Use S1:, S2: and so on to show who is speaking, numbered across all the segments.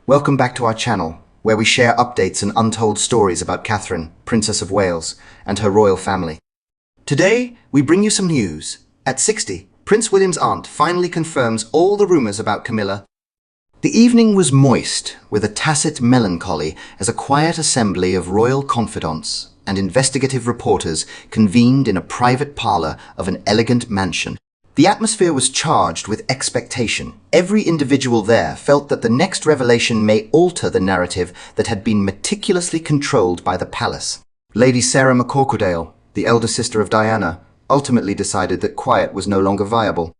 S1: Welcome back to our channel, where we share updates and untold stories about Catherine, Princess of Wales, and her royal family. Today, we bring you some news. At 60, Prince William's aunt finally confirms all the rumours about Camilla. The evening was moist with a tacit melancholy as a quiet assembly of royal confidants and investigative reporters convened in a private parlour of an elegant mansion. The atmosphere was charged with expectation. Every individual there felt that the next revelation may alter the narrative that had been meticulously controlled by the palace. Lady Sarah McCorquodale, the elder sister of Diana, ultimately decided that quiet was no longer viable.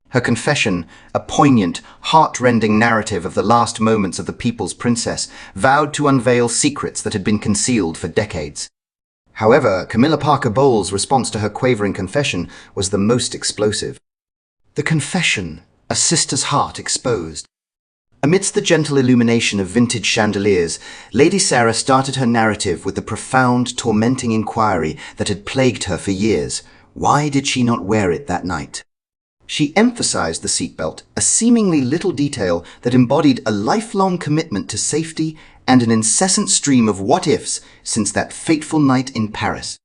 S1: Her confession, a poignant, heart-rending narrative of the last moments of the people's princess, vowed to unveil secrets that had been concealed for decades. However, Camilla Parker Bowles' response to her quavering confession was the most explosive. The confession, a sister's heart exposed. Amidst the gentle illumination of vintage chandeliers, Lady Sarah started her narrative with the profound, tormenting inquiry that had plagued her for years. Why did she not wear it that night? She emphasized the seatbelt, a seemingly little detail that embodied a lifelong commitment to safety and an incessant stream of what-ifs since that fateful night in Paris.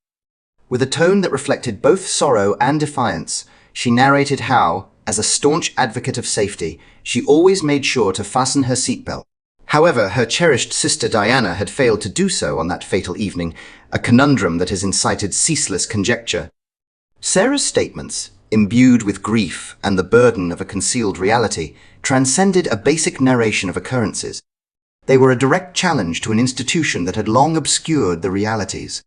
S1: With a tone that reflected both sorrow and defiance, she narrated how, as a staunch advocate of safety, she always made sure to fasten her seatbelt. However, her cherished sister Diana had failed to do so on that fatal evening, a conundrum that has incited ceaseless conjecture. Sarah's statements, imbued with grief and the burden of a concealed reality, transcended a basic narration of occurrences. They were a direct challenge to an institution that had long obscured the realities.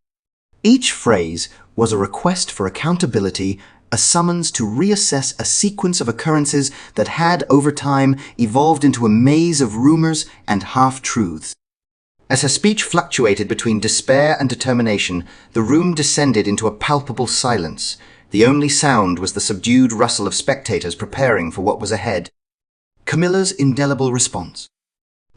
S1: Each phrase was a request for accountability, a summons to reassess a sequence of occurrences that had, over time, evolved into a maze of rumors and half-truths. As her speech fluctuated between despair and determination, the room descended into a palpable silence. The only sound was the subdued rustle of spectators preparing for what was ahead. Camilla's indelible response.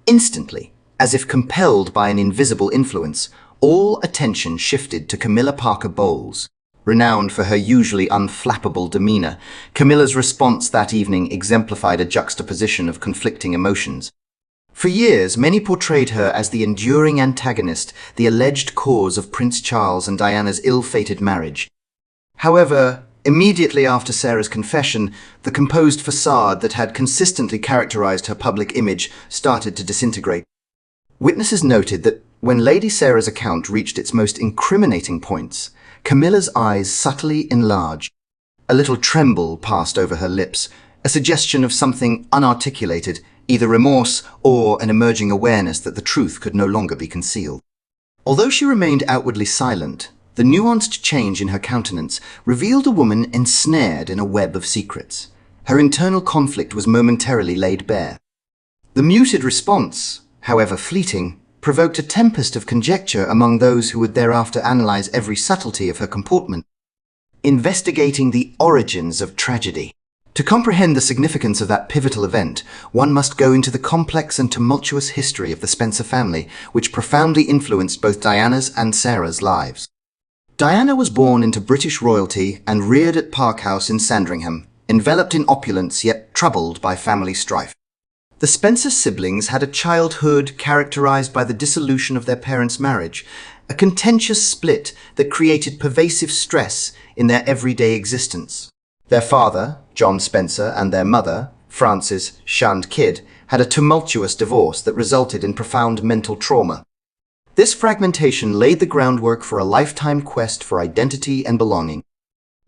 S1: Instantly, as if compelled by an invisible influence, all attention shifted to Camilla Parker Bowles. Renowned for her usually unflappable demeanor, Camilla's response that evening exemplified a juxtaposition of conflicting emotions. For years, many portrayed her as the enduring antagonist, the alleged cause of Prince Charles and Diana's ill-fated marriage. However, immediately after Sarah's confession, the composed facade that had consistently characterized her public image started to disintegrate. Witnesses noted that when Lady Sarah's account reached its most incriminating points, Camilla's eyes subtly enlarged. A little tremble passed over her lips, a suggestion of something unarticulated, either remorse or an emerging awareness that the truth could no longer be concealed. Although she remained outwardly silent, the nuanced change in her countenance revealed a woman ensnared in a web of secrets. Her internal conflict was momentarily laid bare. The muted response, however fleeting, provoked a tempest of conjecture among those who would thereafter analyze every subtlety of her comportment, investigating the origins of tragedy. To comprehend the significance of that pivotal event, one must go into the complex and tumultuous history of the Spencer family, which profoundly influenced both Diana's and Sarah's lives. Diana was born into British royalty and reared at Park House in Sandringham, enveloped in opulence yet troubled by family strife. The Spencer siblings had a childhood characterized by the dissolution of their parents' marriage, a contentious split that created pervasive stress in their everyday existence. Their father, John Spencer, and their mother, Frances Shand Kidd, had a tumultuous divorce that resulted in profound mental trauma. This fragmentation laid the groundwork for a lifetime quest for identity and belonging.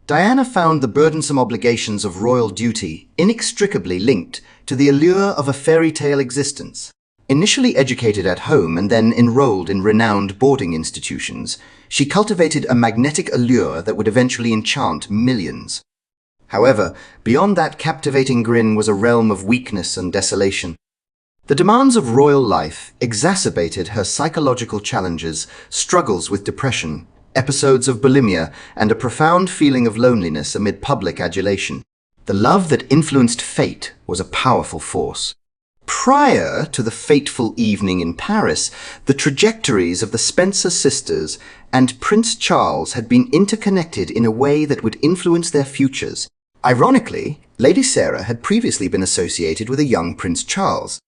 S1: Diana found the burdensome obligations of royal duty inextricably linked to the allure of a fairy tale existence. Initially educated at home and then enrolled in renowned boarding institutions, she cultivated a magnetic allure that would eventually enchant millions. However, beyond that captivating grin was a realm of weakness and desolation. The demands of royal life exacerbated her psychological challenges, struggles with depression, episodes of bulimia, and a profound feeling of loneliness amid public adulation. The love that influenced fate was a powerful force. Prior to the fateful evening in Paris, the trajectories of the Spencer sisters and Prince Charles had been interconnected in a way that would influence their futures. Ironically, Lady Sarah had previously been associated with a young Prince Charles.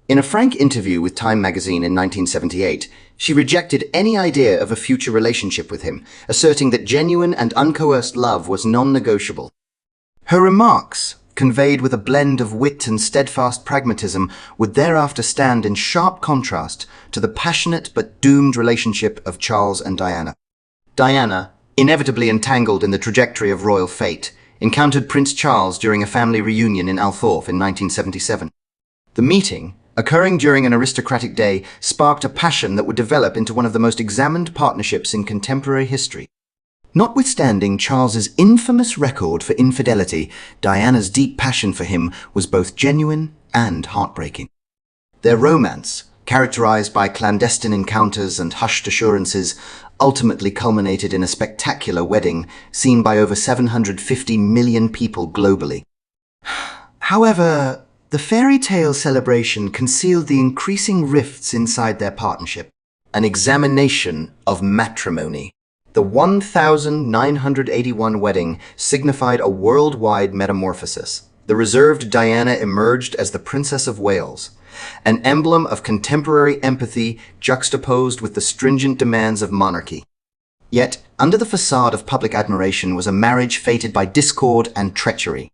S1: In a frank interview with Time magazine in 1978, she rejected any idea of a future relationship with him, asserting that genuine and uncoerced love was non-negotiable. Her remarks, conveyed with a blend of wit and steadfast pragmatism, would thereafter stand in sharp contrast to the passionate but doomed relationship of Charles and Diana. Diana, inevitably entangled in the trajectory of royal fate, encountered Prince Charles during a family reunion in Althorp in 1977. The meeting, occurring during an aristocratic day, sparked a passion that would develop into one of the most examined partnerships in contemporary history. Notwithstanding Charles's infamous record for infidelity, Diana's deep passion for him was both genuine and heartbreaking. Their romance, characterized by clandestine encounters and hushed assurances, ultimately culminated in a spectacular wedding seen by over 750 million people globally. However, the fairy tale celebration concealed the increasing rifts inside their partnership. An examination of matrimony. The 1981 wedding signified a worldwide metamorphosis. The reserved Diana emerged as the Princess of Wales, an emblem of contemporary empathy juxtaposed with the stringent demands of monarchy. Yet, under the facade of public admiration was a marriage fated by discord and treachery.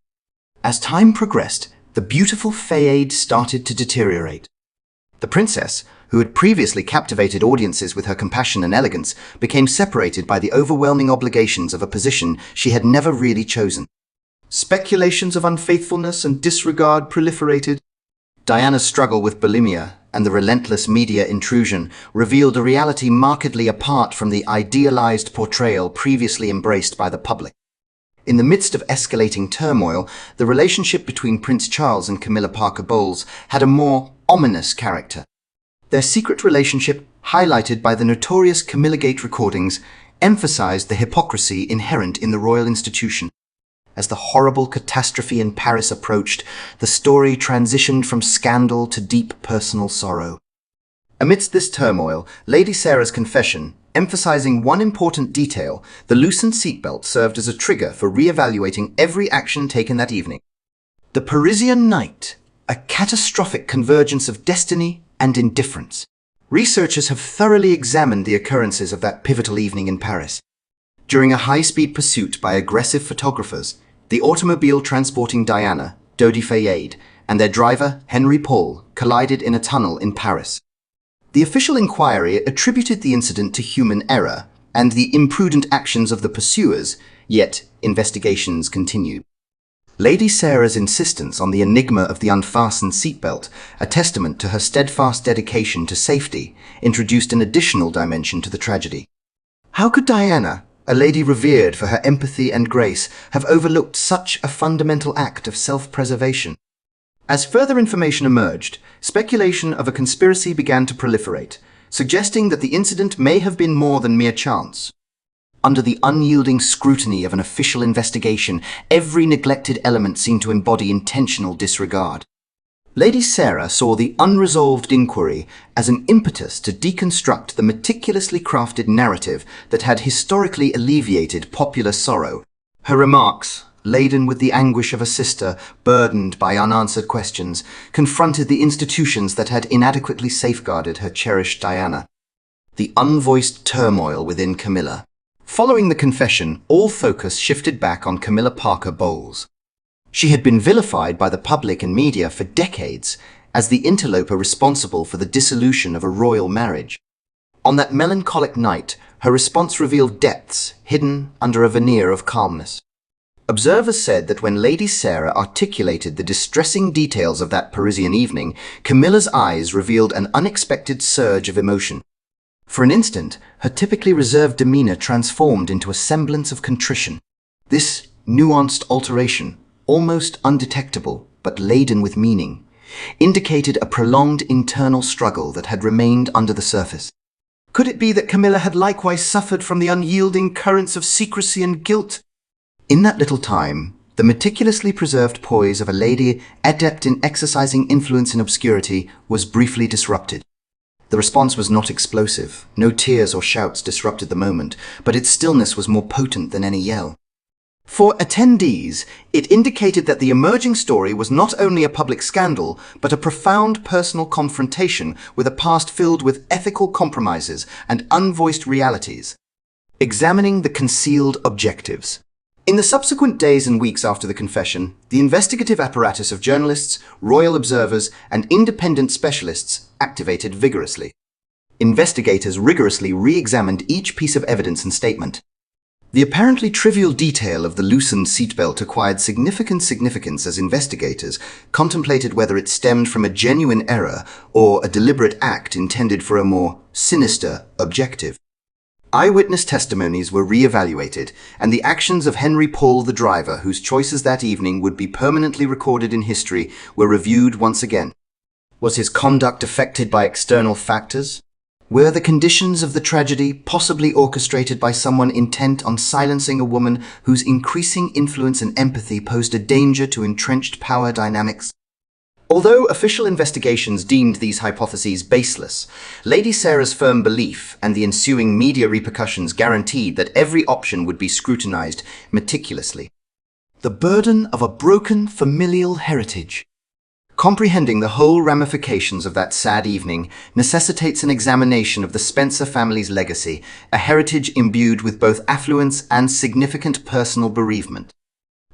S1: As time progressed, the beautiful Fayade started to deteriorate. The princess, who had previously captivated audiences with her compassion and elegance, became separated by the overwhelming obligations of a position she had never really chosen. Speculations of unfaithfulness and disregard proliferated. Diana's struggle with bulimia and the relentless media intrusion revealed a reality markedly apart from the idealized portrayal previously embraced by the public. In the midst of escalating turmoil, the relationship between Prince Charles and Camilla Parker Bowles had a more ominous character. Their secret relationship, highlighted by the notorious Camillagate recordings, emphasized the hypocrisy inherent in the royal institution. As the horrible catastrophe in Paris approached, the story transitioned from scandal to deep personal sorrow. Amidst this turmoil, Lady Sarah's confession, emphasizing one important detail, the loosened seatbelt, served as a trigger for re-evaluating every action taken that evening. The Parisian night, a catastrophic convergence of destiny and indifference. Researchers have thoroughly examined the occurrences of that pivotal evening in Paris. During a high-speed pursuit by aggressive photographers, the automobile transporting Diana, Dodi Fayade, and their driver, Henry Paul, collided in a tunnel in Paris. The official inquiry attributed the incident to human error and the imprudent actions of the pursuers, yet investigations continued. Lady Sarah's insistence on the enigma of the unfastened seatbelt, a testament to her steadfast dedication to safety, introduced an additional dimension to the tragedy. How could Diana, a lady revered for her empathy and grace, have overlooked such a fundamental act of self-preservation? As further information emerged, speculation of a conspiracy began to proliferate, suggesting that the incident may have been more than mere chance. Under the unyielding scrutiny of an official investigation, every neglected element seemed to embody intentional disregard. Lady Sarah saw the unresolved inquiry as an impetus to deconstruct the meticulously crafted narrative that had historically alleviated popular sorrow. Her remarks, laden with the anguish of a sister burdened by unanswered questions, confronted the institutions that had inadequately safeguarded her cherished Diana. The unvoiced turmoil within Camilla. Following the confession, all focus shifted back on Camilla Parker Bowles. She had been vilified by the public and media for decades as the interloper responsible for the dissolution of a royal marriage. On that melancholic night, her response revealed depths hidden under a veneer of calmness. Observers said that when Lady Sarah articulated the distressing details of that Parisian evening, Camilla's eyes revealed an unexpected surge of emotion. For an instant, her typically reserved demeanor transformed into a semblance of contrition. This nuanced alteration, almost undetectable but laden with meaning, indicated a prolonged internal struggle that had remained under the surface. Could it be that Camilla had likewise suffered from the unyielding currents of secrecy and guilt? In that little time, the meticulously preserved poise of a lady adept in exercising influence in obscurity was briefly disrupted. The response was not explosive. No tears or shouts disrupted the moment, but its stillness was more potent than any yell. For attendees, it indicated that the emerging story was not only a public scandal, but a profound personal confrontation with a past filled with ethical compromises and unvoiced realities. Examining the concealed objectives. In the subsequent days and weeks after the confession, the investigative apparatus of journalists, royal observers, and independent specialists activated vigorously. Investigators rigorously re-examined each piece of evidence and statement. The apparently trivial detail of the loosened seatbelt acquired significant significance as investigators contemplated whether it stemmed from a genuine error or a deliberate act intended for a more sinister objective. Eyewitness testimonies were re-evaluated, and the actions of Henry Paul, the driver, whose choices that evening would be permanently recorded in history, were reviewed once again. Was his conduct affected by external factors? Were the conditions of the tragedy possibly orchestrated by someone intent on silencing a woman whose increasing influence and empathy posed a danger to entrenched power dynamics? Although official investigations deemed these hypotheses baseless, Lady Sarah's firm belief and the ensuing media repercussions guaranteed that every option would be scrutinized meticulously. The burden of a broken familial heritage. Comprehending the whole ramifications of that sad evening necessitates an examination of the Spencer family's legacy, a heritage imbued with both affluence and significant personal bereavement.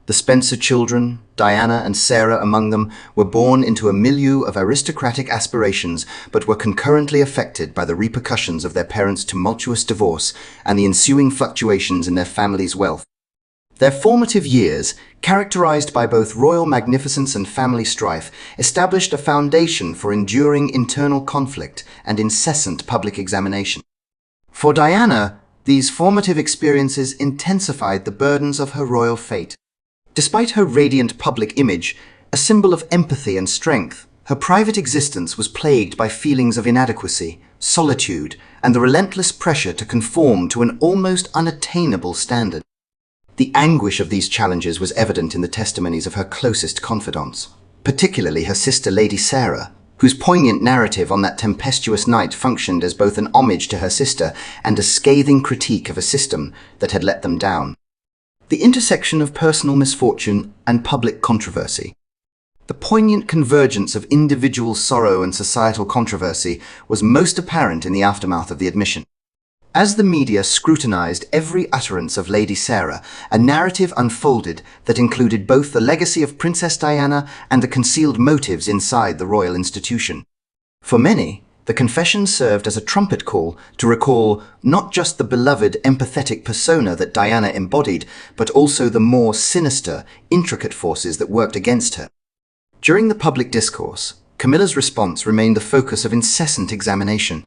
S1: The Spencer children, Diana and Sarah among them, were born into a milieu of aristocratic aspirations, but were concurrently affected by the repercussions of their parents' tumultuous divorce and the ensuing fluctuations in their family's wealth. Their formative years, characterized by both royal magnificence and family strife, established a foundation for enduring internal conflict and incessant public examination. For Diana, these formative experiences intensified the burdens of her royal fate. Despite her radiant public image, a symbol of empathy and strength, her private existence was plagued by feelings of inadequacy, solitude, and the relentless pressure to conform to an almost unattainable standard. The anguish of these challenges was evident in the testimonies of her closest confidants, particularly her sister Lady Sarah, whose poignant narrative on that tempestuous night functioned as both an homage to her sister and a scathing critique of a system that had let them down. The intersection of personal misfortune and public controversy. The poignant convergence of individual sorrow and societal controversy was most apparent in the aftermath of the admission. As the media scrutinized every utterance of Lady Sarah, a narrative unfolded that included both the legacy of Princess Diana and the concealed motives inside the royal institution. For many, the confession served as a trumpet call to recall not just the beloved, empathetic persona that Diana embodied, but also the more sinister, intricate forces that worked against her. During the public discourse, Camilla's response remained the focus of incessant examination.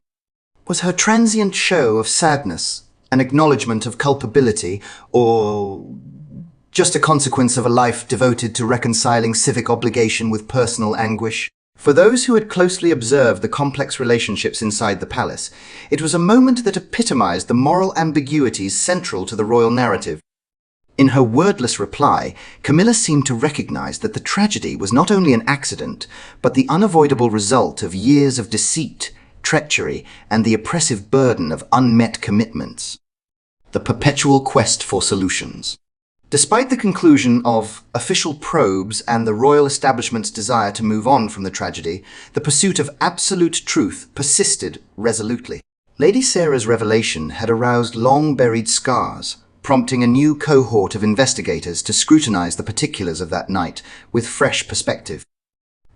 S1: Was her transient show of sadness an acknowledgement of culpability, or just a consequence of a life devoted to reconciling civic obligation with personal anguish? For those who had closely observed the complex relationships inside the palace, it was a moment that epitomized the moral ambiguities central to the royal narrative. In her wordless reply, Camilla seemed to recognize that the tragedy was not only an accident, but the unavoidable result of years of deceit, treachery, and the oppressive burden of unmet commitments. The perpetual quest for solutions. Despite the conclusion of official probes and the royal establishment's desire to move on from the tragedy, the pursuit of absolute truth persisted resolutely. Lady Sarah's revelation had aroused long-buried scars, prompting a new cohort of investigators to scrutinize the particulars of that night with fresh perspective.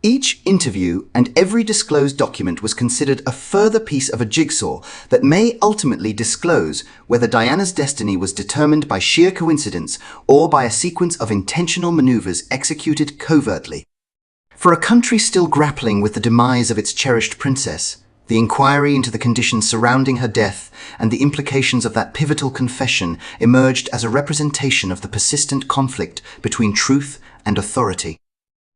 S1: Each interview and every disclosed document was considered a further piece of a jigsaw that may ultimately disclose whether Diana's destiny was determined by sheer coincidence or by a sequence of intentional maneuvers executed covertly. For a country still grappling with the demise of its cherished princess, the inquiry into the conditions surrounding her death and the implications of that pivotal confession emerged as a representation of the persistent conflict between truth and authority.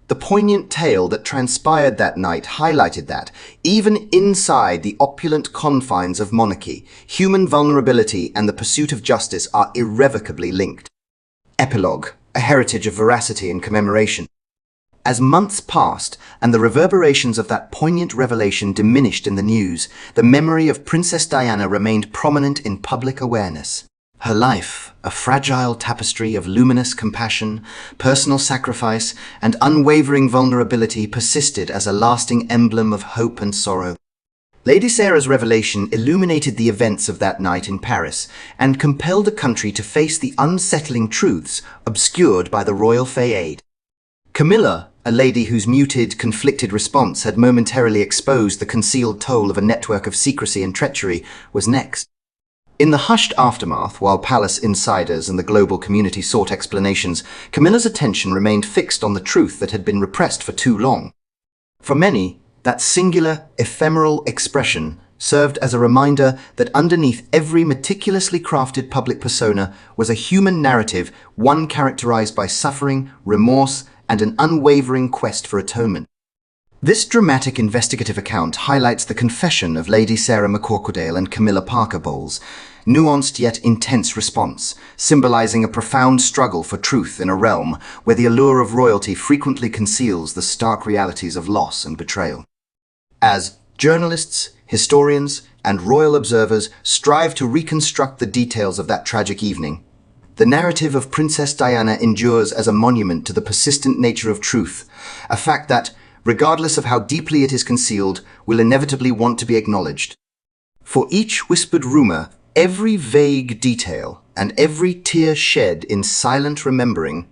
S1: The poignant tale that transpired that night highlighted that, even inside the opulent confines of monarchy, human vulnerability and the pursuit of justice are irrevocably linked. Epilogue, a heritage of veracity and commemoration. As months passed and the reverberations of that poignant revelation diminished in the news, the memory of Princess Diana remained prominent in public awareness. Her life, a fragile tapestry of luminous compassion, personal sacrifice, and unwavering vulnerability, persisted as a lasting emblem of hope and sorrow. Lady Sarah's revelation illuminated the events of that night in Paris and compelled the country to face the unsettling truths obscured by the royal fayade. Camilla, a lady whose muted, conflicted response had momentarily exposed the concealed toll of a network of secrecy and treachery, was next. In the hushed aftermath, while palace insiders and the global community sought explanations, Camilla's attention remained fixed on the truth that had been repressed for too long. For many, that singular, ephemeral expression served as a reminder that underneath every meticulously crafted public persona was a human narrative, one characterized by suffering, remorse, and an unwavering quest for atonement. This dramatic investigative account highlights the confession of Lady Sarah McCorquodale and Camilla Parker Bowles, nuanced yet intense response, symbolizing a profound struggle for truth in a realm where the allure of royalty frequently conceals the stark realities of loss and betrayal. As journalists, historians, and royal observers strive to reconstruct the details of that tragic evening, the narrative of Princess Diana endures as a monument to the persistent nature of truth, a fact that, regardless of how deeply it is concealed, will inevitably want to be acknowledged. For each whispered rumor, every vague detail, and every tear shed in silent remembering,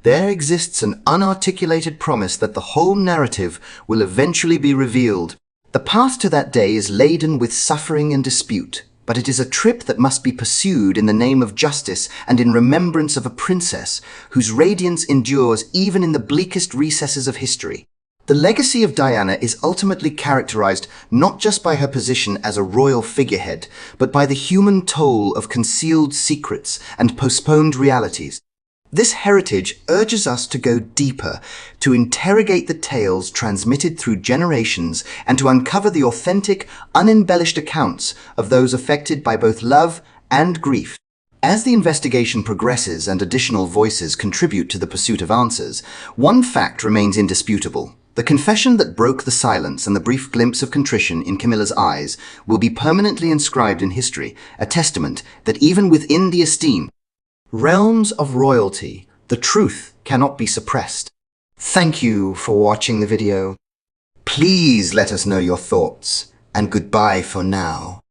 S1: there exists an unarticulated promise that the whole narrative will eventually be revealed. The path to that day is laden with suffering and dispute, but it is a trip that must be pursued in the name of justice and in remembrance of a princess whose radiance endures even in the bleakest recesses of history. The legacy of Diana is ultimately characterized not just by her position as a royal figurehead, but by the human toll of concealed secrets and postponed realities. This heritage urges us to go deeper, to interrogate the tales transmitted through generations, and to uncover the authentic, unembellished accounts of those affected by both love and grief. As the investigation progresses and additional voices contribute to the pursuit of answers, one fact remains indisputable. The confession that broke the silence and the brief glimpse of contrition in Camilla's eyes will be permanently inscribed in history, a testament that even within the esteemed realms of royalty, the truth cannot be suppressed. Thank you for watching the video. Please let us know your thoughts, and goodbye for now.